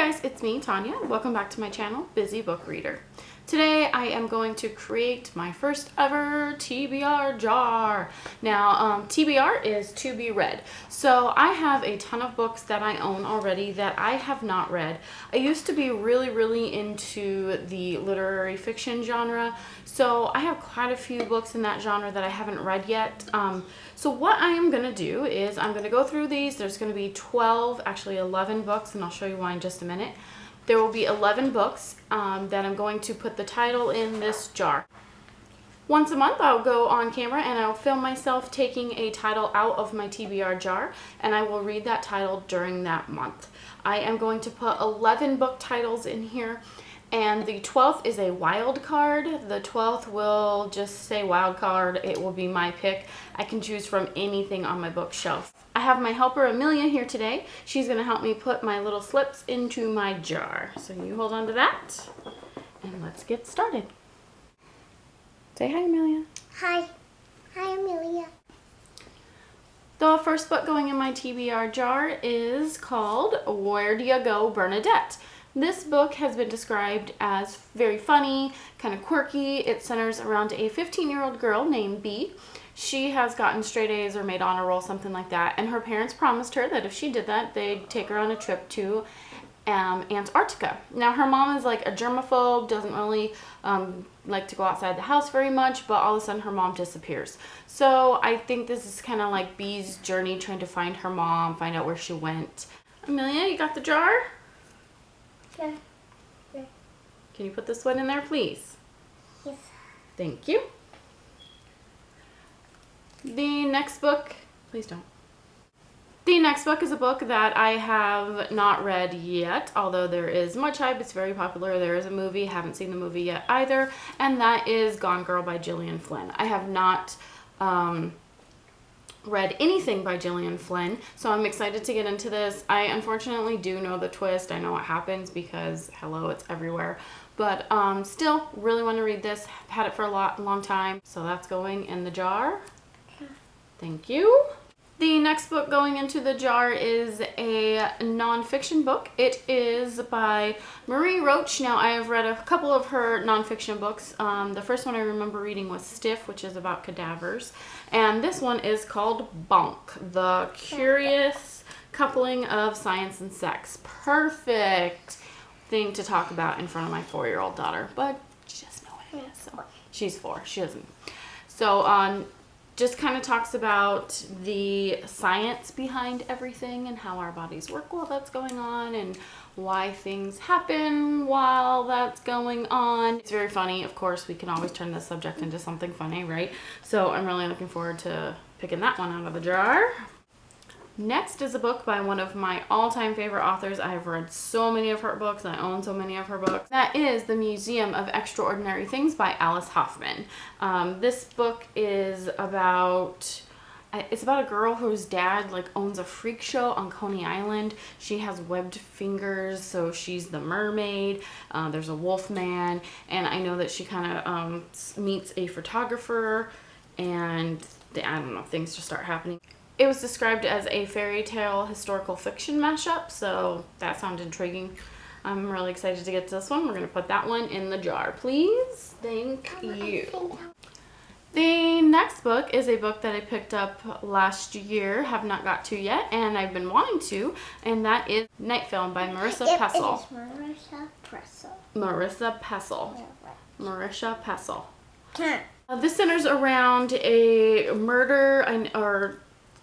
guys, it's me, Tanya. Welcome back to my channel, Busy Book Reader. Today I am going to create my first ever TBR jar. Now, TBR is to be read. So I have a ton of books that I own already that I have not read. I used to be really into the literary fiction genre. So I have quite a few books in that genre that I haven't read yet. So what I am going to do is I'm going to go through these. There's going to be 11 books, and I'll show you why in just a minute. There will be 11 books that I'm going to put the title in this jar. Once a month I'll go on camera and I'll film myself taking a title out of my TBR jar, and I will read that title during that month. I am going to put 11 book titles in here, and the 12th is a wild card. The 12th will just say wild card. It will be my pick. I can choose from anything on my bookshelf. I have my helper Amelia here today. She's going to help me put my little slips into my jar. So you hold on to that and let's get started. Say hi, Amelia. Hi. Hi, Amelia. The first book going in my TBR jar is called Where Do You Go, Bernadette? This book has been described as very funny, kind of quirky. It centers around a 15-year-old girl named Bee. She has gotten straight A's or made honor roll, something like that, and her parents promised her that if she did that, they'd take her on a trip to Antarctica. Now, her mom is like a germaphobe, doesn't really like to go outside the house very much, but all of a sudden her mom disappears. So I think this is kind of like Bee's journey trying to find her mom, find out where she went. Amelia, you got the jar? Yeah. Can you put this one in there, please? Yes. Thank you. The next book, please don't. The next book is a book that I have not read yet, although there is much hype. It's very popular. There is a movie. Haven't seen the movie yet either, and that is Gone Girl by Gillian Flynn. I have not read anything by Gillian Flynn, so I'm excited to get into this. I unfortunately do know the twist. I know what happens because, hello, it's everywhere. But still, really want to read this. I've had it for a long time, so that's going in the jar. Thank you. The next book going into the jar is a nonfiction book. It is by Marie Roach. Now, I have read a couple of her nonfiction books. The first one I remember reading was Stiff, which is about cadavers. And this one is called Bonk, the Curious Coupling of Science and Sex. Perfect thing to talk about in front of my 4-year-old daughter, but she doesn't know what it is. So she's 4. She doesn't. So just kind of talks about the science behind everything and how our bodies work while that's going on and why things happen while that's going on. It's very funny. Of course, we can always turn this subject into something funny, right? So I'm really looking forward to picking that one out of the jar. Next is a book by one of my all-time favorite authors. I have read so many of her books. I own so many of her books. That is The Museum of Extraordinary Things by Alice Hoffman. This book is about a girl whose dad owns a freak show on Coney Island. She has webbed fingers, so she's the mermaid. There's a wolf man, and I know that she kind of meets a photographer, and I don't know, things just start happening. It was described as a fairy tale historical fiction mashup, so that sounded intriguing. I'm really excited to get to this one. We're going to put that one in the jar, please. Thank you. The next book is a book that I picked up last year, have not got to yet, and I've been wanting to, and that is Night Film by Marissa Pessl. Marissa Pessl. This centers around a murder or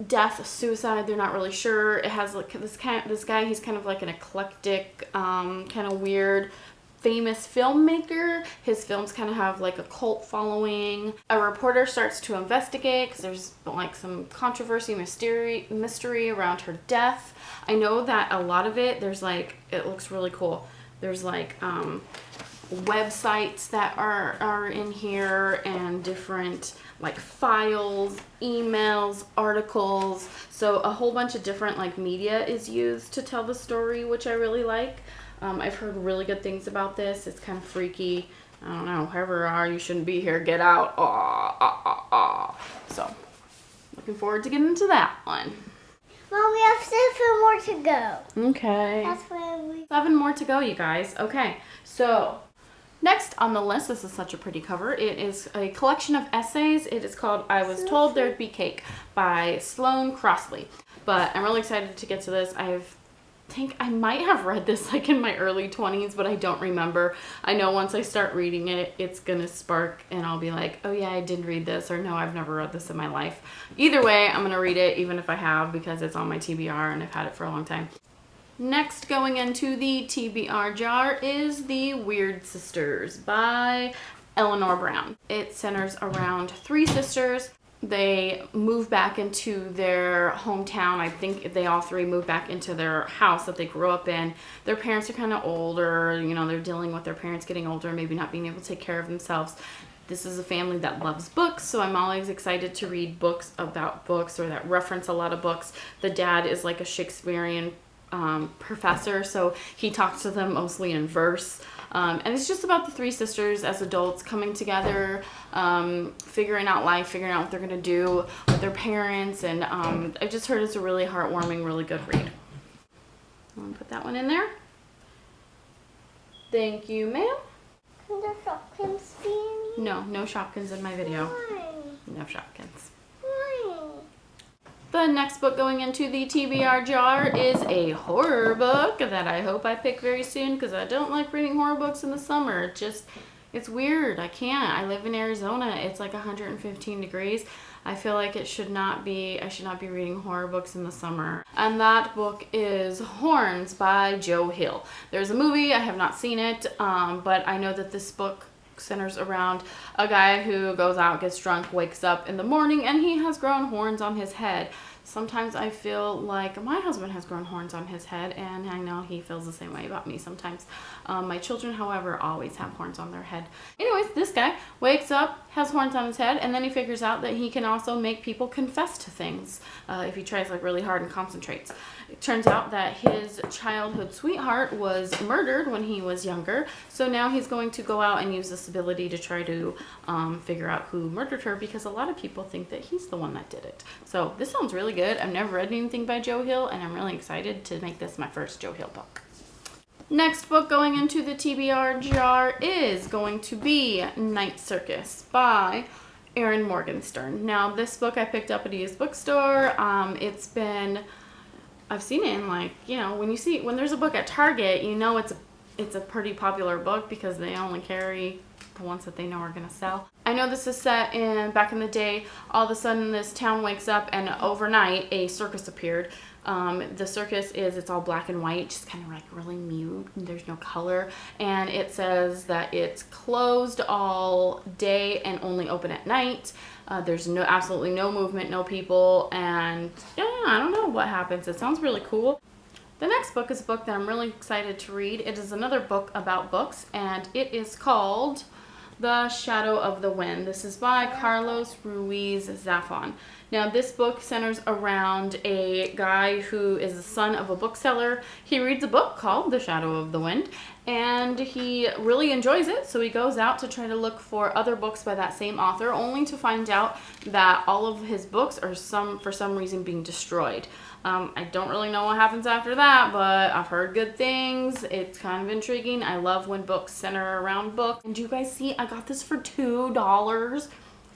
death, suicide, they're not really sure. It has this guy, he's kind of like an eclectic, kind of weird, famous filmmaker. His films kind of have like a cult following. A reporter starts to investigate because there's some controversy, mystery around her death. I know that a lot of it, it looks really cool. There's websites that are in here and different files, emails, articles. So a whole bunch of different media is used to tell the story, which I really like. I've heard really good things about this. It's kind of freaky. I don't know, whoever you are, you shouldn't be here. Get out. So looking forward to getting into that one. Mom, we have 7 more to go. Okay. That's why we... 7 more to go, you guys. Okay, so next on the list, this is such a pretty cover. It is a collection of essays. It is called I Was Told There'd Be Cake by Sloane Crossley. But I'm really excited to get to this. I think I might have read this like in my early 20s, but I don't remember. I know once I start reading it, it's gonna spark and I'll be like, oh yeah, I did read this, or no, I've never read this in my life. Either way, I'm gonna read it even if I have, because it's on my TBR and I've had it for a long time. Next, going into the TBR jar is The Weird Sisters by Eleanor Brown. It centers around 3 sisters. They move back into their hometown. I think they all 3 move back into their house that they grew up in. Their parents are kind of older. You know, they're dealing with their parents getting older, maybe not being able to take care of themselves. This is a family that loves books, so I'm always excited to read books about books or that reference a lot of books. The dad is like a Shakespearean professor, so he talks to them mostly in verse. And it's just about the 3 sisters as adults coming together, figuring out life, figuring out what they're going to do with their parents. And I just heard it's a really heartwarming, really good read. I'm going to put that one in there. Thank you, ma'am. Can the Shopkins be in here? No, no Shopkins in my video. Why? No Shopkins. Why? The next book going into the TBR jar is a horror book that I hope I pick very soon, because I don't like reading horror books in the summer. It's weird. I can't. I live in Arizona. It's like 115 degrees. I feel like I should not be reading horror books in the summer. And that book is Horns by Joe Hill. There's a movie. I have not seen it, but I know that this book centers around a guy who goes out, gets drunk, wakes up in the morning, and he has grown horns on his head. Sometimes I feel like my husband has grown horns on his head, and I know he feels the same way about me sometimes. My children, however, always have horns on their head. Anyways, this guy wakes up, has horns on his head, and then he figures out that he can also make people confess to things if he tries like really hard and concentrates. It turns out that his childhood sweetheart was murdered when he was younger, so now he's going to go out and use this ability to try to figure out who murdered her, because a lot of people think that he's the one that did it. So this sounds really good. I've never read anything by Joe Hill, and I'm really excited to make this my first Joe Hill book. Next book going into the TBR jar is going to be Night Circus by Erin Morgenstern. Now, this book I picked up at a used bookstore. I've seen it in, like, you know, when there's a book at Target, you know it's a pretty popular book because they only carry the ones that they know are gonna sell. I know this is set in back in the day. All of a sudden this town wakes up and overnight a circus appeared. The circus it's all black and white, just kind of like really mute, and there's no color, and it says that it's closed all day and only open at night. There's absolutely no movement, no people, and yeah, I don't know what happens. It sounds really cool. The next book is a book that I'm really excited to read. It is another book about books, and it is called The Shadow of the Wind. This is by Carlos Ruiz Zafón. Now, this book centers around a guy who is the son of a bookseller. He reads a book called The Shadow of the Wind, and he really enjoys it, so he goes out to try to look for other books by that same author, only to find out that all of his books are for some reason being destroyed. I don't really know what happens after that, but I've heard good things. It's kind of intriguing. I love when books center around books. And do you guys see? I got this for $2. $2,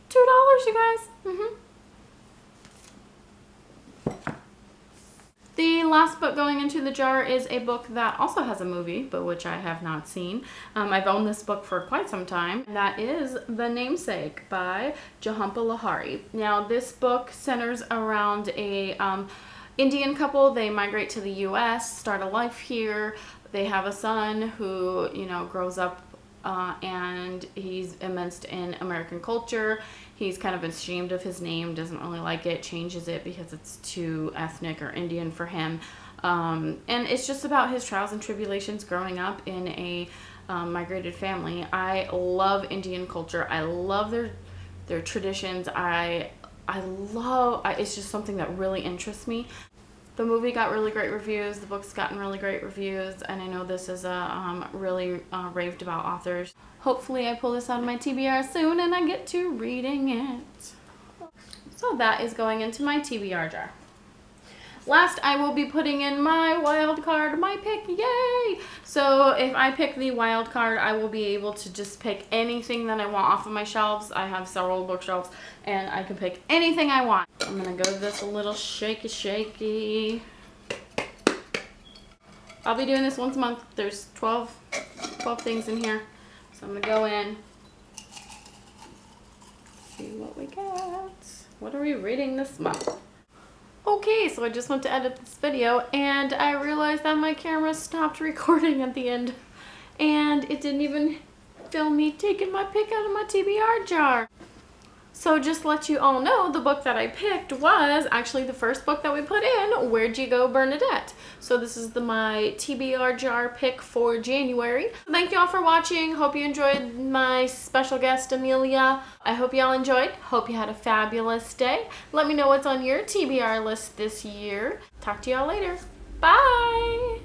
you guys. The last book going into the jar is a book that also has a movie, but which I have not seen. I've owned this book for quite some time. That is The Namesake by Jhumpa Lahiri. Now, this book centers around a Indian couple. They migrate to the U.S., start a life here. They have a son who, you know, grows up and he's immersed in American culture. He's kind of ashamed of his name, doesn't really like it, changes it because it's too ethnic or Indian for him. And it's just about his trials and tribulations growing up in a migrated family. I love Indian culture. I love their traditions. It's just something that really interests me. The movie got really great reviews. The book's gotten really great reviews, and I know this is a really raved about authors. Hopefully I pull this out of my TBR soon and I get to reading it. So that is going into my TBR jar. Last, I will be putting in my wild card, my pick, yay! So if I pick the wild card, I will be able to just pick anything that I want off of my shelves. I have several bookshelves, and I can pick anything I want. I'm gonna go this a little shaky. I'll be doing this once a month. There's 12 things in here. So I'm gonna go in, see what we got. What are we reading this month? Okay, so I just went to edit this video and I realized that my camera stopped recording at the end and it didn't even film me taking my pick out of my TBR jar. So just to let you all know, the book that I picked was actually the first book that we put in, Where'd You Go, Bernadette? So this is my TBR jar pick for January. Thank you all for watching. Hope you enjoyed my special guest, Amelia. I hope you all enjoyed. Hope you had a fabulous day. Let me know what's on your TBR list this year. Talk to y'all later. Bye!